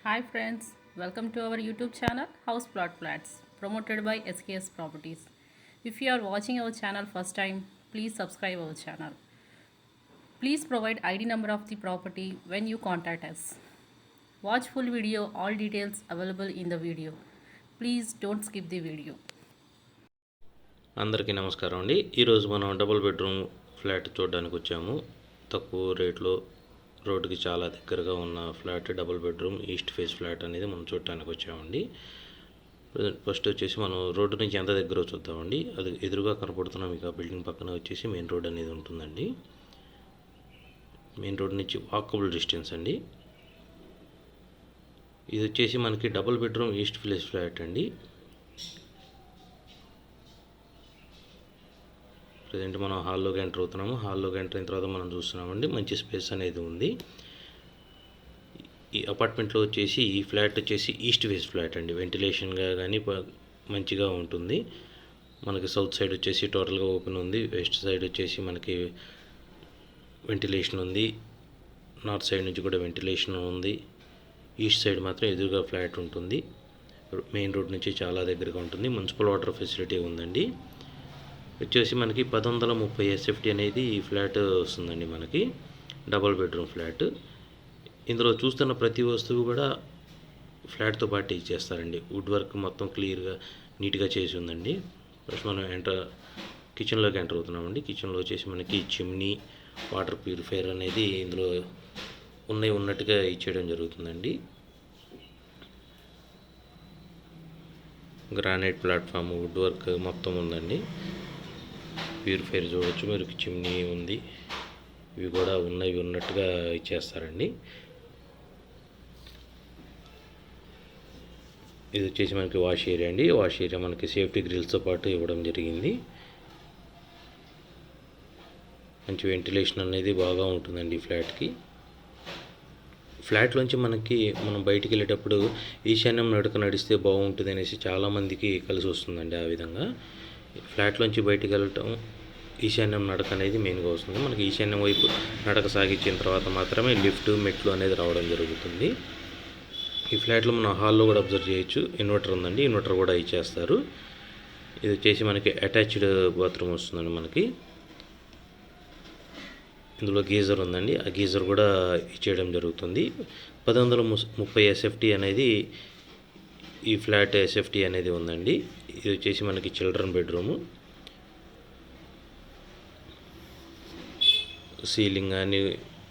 Hi friends, welcome to our YouTube channel House Plot Flats promoted by SKS Properties. If you are watching our channel first time, please subscribe our channel. Please provide ID number of the property when you contact us. Watch full video, all details available in the video. Please don't skip the video. అందరికీ నమస్కారం అండి. ఈరోజు మనం double bedroom flat చూడడానికి వచ్చాము. తక్కువ రేట్లో రోడ్డుకి చాలా దగ్గరగా ఉన్న flat double bedroom east face flat అనేది మనం చూడటానికి వచ్చామండి. ఫస్ట్ వచ్చేసి మనం రోడ్డు నుంచి ఎంత దగ్గర చూద్దామండి. అది ఎదురుగా కనపడుతున్న మీకు ఆ బిల్డింగ్ పక్కన వచ్చేసి మెయిన్ రోడ్ అనేది ఉంటుందండి. మెయిన్ రోడ్ నుంచి వాకబుల్ డిస్టెన్స్ అండి. ఇది వచ్చేసి మనకి double bedroom east face flat అండి. ప్రజెంట్ మనం హాల్లోకి ఎంటర్ అవుతున్నాము. హాల్లోకి ఎంటర్ అయిన తర్వాత మనం చూస్తున్నామండి మంచి స్పేస్ అనేది ఉంది. ఈ అపార్ట్మెంట్లో వచ్చేసి ఈ ఫ్లాట్ వచ్చేసి ఈస్ట్ ఫేస్ ఫ్లాట్ అండి. వెంటిలేషన్గా కానీ మంచిగా ఉంటుంది. మనకి సౌత్ సైడ్ వచ్చేసి టోటల్గా ఓపెన్ ఉంది. వెస్ట్ సైడ్ వచ్చేసి మనకి వెంటిలేషన్ ఉంది. నార్త్ సైడ్ నుంచి కూడా వెంటిలేషన్ ఉంది. ఈస్ట్ సైడ్ మాత్రం ఎదురుగా ఫ్లాట్ ఉంటుంది. మెయిన్ రోడ్ నుంచి చాలా దగ్గరగా ఉంటుంది. మున్సిపల్ వాటర్ ఫెసిలిటీ ఉందండి. వచ్చేసి మనకి 1130 SFT అనేది ఈ ఫ్లాట్ వస్తుందండి. మనకి డబుల్ బెడ్రూమ్ ఫ్లాట్. ఇందులో చూస్తున్న ప్రతి వస్తువు కూడా ఫ్లాట్తో పాటు ఇచ్చేస్తారండి. వుడ్ వర్క్ మొత్తం క్లియర్గా నీట్గా చేసి ఉందండి. ఫస్ట్ మనం కిచెన్లోకి ఎంటర్ అవుతున్నామండి. కిచెన్లో వచ్చేసి మనకి చిమ్నీ, వాటర్ ప్యూరిఫైయర్ అనేది ఇందులో ఉన్నట్టుగా ఇచ్చేయడం జరుగుతుందండి. గ్రానైట్ ప్లాట్ఫామ్, వుడ్ వర్క్ మొత్తం ఉందండి. ప్యూరిఫైర్ చూడవచ్చు, మీరు చిమ్నీ ఉంది. ఇవి కూడా ఉన్నట్టుగా ఇచ్చేస్తారండి. ఇది వచ్చేసి మనకి వాష్ ఏరియా అండి. వాష్ ఏరియా మనకి సేఫ్టీ గ్రిల్స్తో పాటు ఇవ్వడం జరిగింది. మంచి వెంటిలేషన్ అనేది బాగా ఉంటుందండి ఈ ఫ్లాట్కి. ఫ్లాట్లోంచి మనం బయటికి వెళ్ళేటప్పుడు ఈశాన్యం నడక నడిస్తే బాగుంటుంది అనేసి చాలామందికి కలిసి వస్తుందండి. ఆ విధంగా ఫ్లాట్లోంచి బయటికి వెళ్ళటం ఈశాన్యం నడక అనేది మెయిన్గా వస్తుంది. మనకి ఈశాన్యం వైపు నడక సాగించిన తర్వాత మాత్రమే లిఫ్ట్, మెట్లు అనేది రావడం జరుగుతుంది. ఈ ఫ్లాట్లో మనం హాల్లో కూడా అబ్జర్వ్ చేయొచ్చు. ఇన్వర్టర్ ఉందండి. ఇన్వర్టర్ కూడా ఇచ్చేస్తారు. ఇది వచ్చేసి మనకి అటాచ్డ్ బాత్రూమ్ వస్తుందండి. మనకి ఇందులో గీజర్ ఉందండి. ఆ గీజర్ కూడా ఇచ్చేయడం జరుగుతుంది. 1130 SFT అనేది ఈ ఫ్లాట్ SFT అనేది ఉందండి. ఇది వచ్చేసి మనకి చిల్డ్రన్ బెడ్రూము. సీలింగ్ కానీ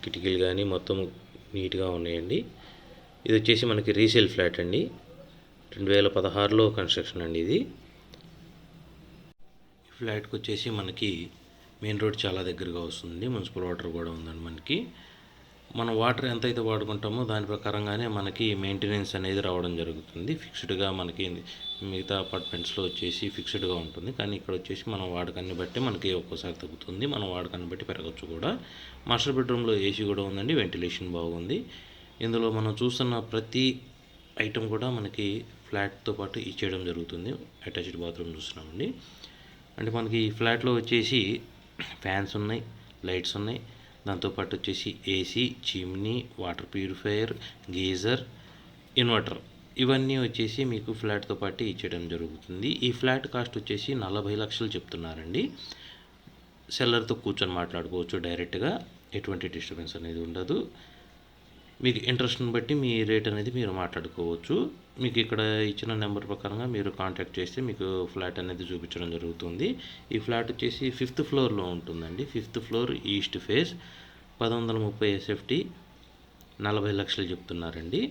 కిటికీలు కానీ మొత్తం నీట్గా ఉన్నాయండి. ఇది వచ్చేసి మనకి రీసేల్ ఫ్లాట్ అండి. 2016లో కన్స్ట్రక్షన్ అండి ఇది. ఫ్లాట్కి వచ్చేసి మనకి మెయిన్ రోడ్ చాలా దగ్గరగా వస్తుంది. మున్సిపల్ వాటర్ కూడా ఉందండి. మనం వాటర్ ఎంతైతే వాడుకుంటామో దాని ప్రకారంగానే మనకి మెయింటెనెన్స్ అనేది రావడం జరుగుతుంది. ఫిక్స్డ్గా మనకి మిగతా అపార్ట్మెంట్స్లో వచ్చేసి ఫిక్స్డ్గా ఉంటుంది. కానీ ఇక్కడ వచ్చేసి మనం వాడకాన్ని బట్టి మనకి ఒక్కోసారి తగ్గుతుంది. మనం వాడకాన్ని బట్టి పెరగచ్చు కూడా. మాస్టర్ బెడ్రూమ్లో AC కూడా ఉందండి. వెంటిలేషన్ బాగుంది. ఇందులో మనం చూస్తున్న ప్రతి ఐటెం కూడా మనకి ఫ్లాట్తో పాటు ఇచ్చేయడం జరుగుతుంది. అటాచ్డ్ బాత్రూమ్ చూస్తున్నామండి. అంటే మనకి ఈ ఫ్లాట్లో వచ్చేసి ఫ్యాన్స్ ఉన్నాయి, లైట్స్ ఉన్నాయి. దాంతోపాటు వచ్చేసి AC, chimney, water purifier, geyser, inverter ఇవన్నీ వచ్చేసి మీకు ఫ్లాట్తో పాటు ఇచ్చేయడం జరుగుతుంది. ఈ ఫ్లాట్ కాస్ట్ వచ్చేసి 40 లక్షలు చెప్తున్నారండి. సెల్లర్తో కూర్చొని మాట్లాడుకోవచ్చు డైరెక్ట్గా. ఎటువంటి డిస్టర్బెన్స్ అనేది ఉండదు. మీకు ఇంట్రెస్ట్ని బట్టి మీ రేట్ అనేది మీరు మాట్లాడుకోవచ్చు. మీకు ఇక్కడ ఇచ్చిన నెంబర్ ప్రకారంగా మీరు కాంటాక్ట్ చేస్తే మీకు ఫ్లాట్ అనేది చూపించడం జరుగుతుంది. ఈ ఫ్లాట్ వచ్చేసి 5th ఫ్లోర్లో ఉంటుందండి. 5th floor east face, 1130 SFT, 40 లక్షలు చెప్తున్నారండి.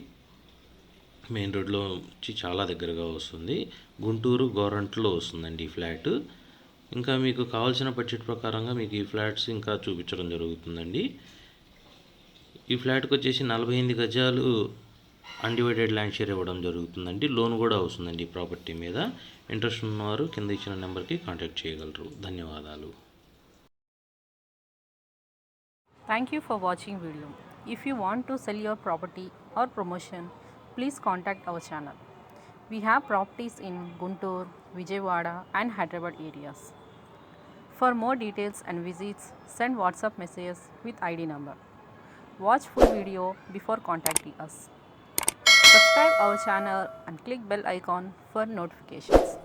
మెయిన్ రోడ్లో వచ్చి చాలా దగ్గరగా వస్తుంది. గుంటూరు గోరంట్లో వస్తుందండి ఈ ఫ్లాట్. ఇంకా మీకు కావాల్సిన బడ్జెట్ ప్రకారంగా మీకు ఈ ఫ్లాట్స్ ఇంకా చూపించడం జరుగుతుందండి. ఈ ఫ్లాట్కి వచ్చేసి 48 గజాలు అన్డివైడెడ్ ల్యాండ్ షేర్ ఇవ్వడం జరుగుతుందండి. లోన్ కూడా వస్తుందండి ఈ ప్రాపర్టీ మీద. ఇంట్రెస్ట్ ఉన్నవారు కింద ఇచ్చిన నెంబర్కి కాంటాక్ట్ చేయగలరు. ధన్యవాదాలు. Thank you for watching video. If you want to sell your property or promotion, please contact our channel. We have properties in Guntur, Vijayawada and Hyderabad areas. For more details and visits, send WhatsApp messages with ID number. Watch full video before contacting us. subscribe our channel and click bell icon for notifications.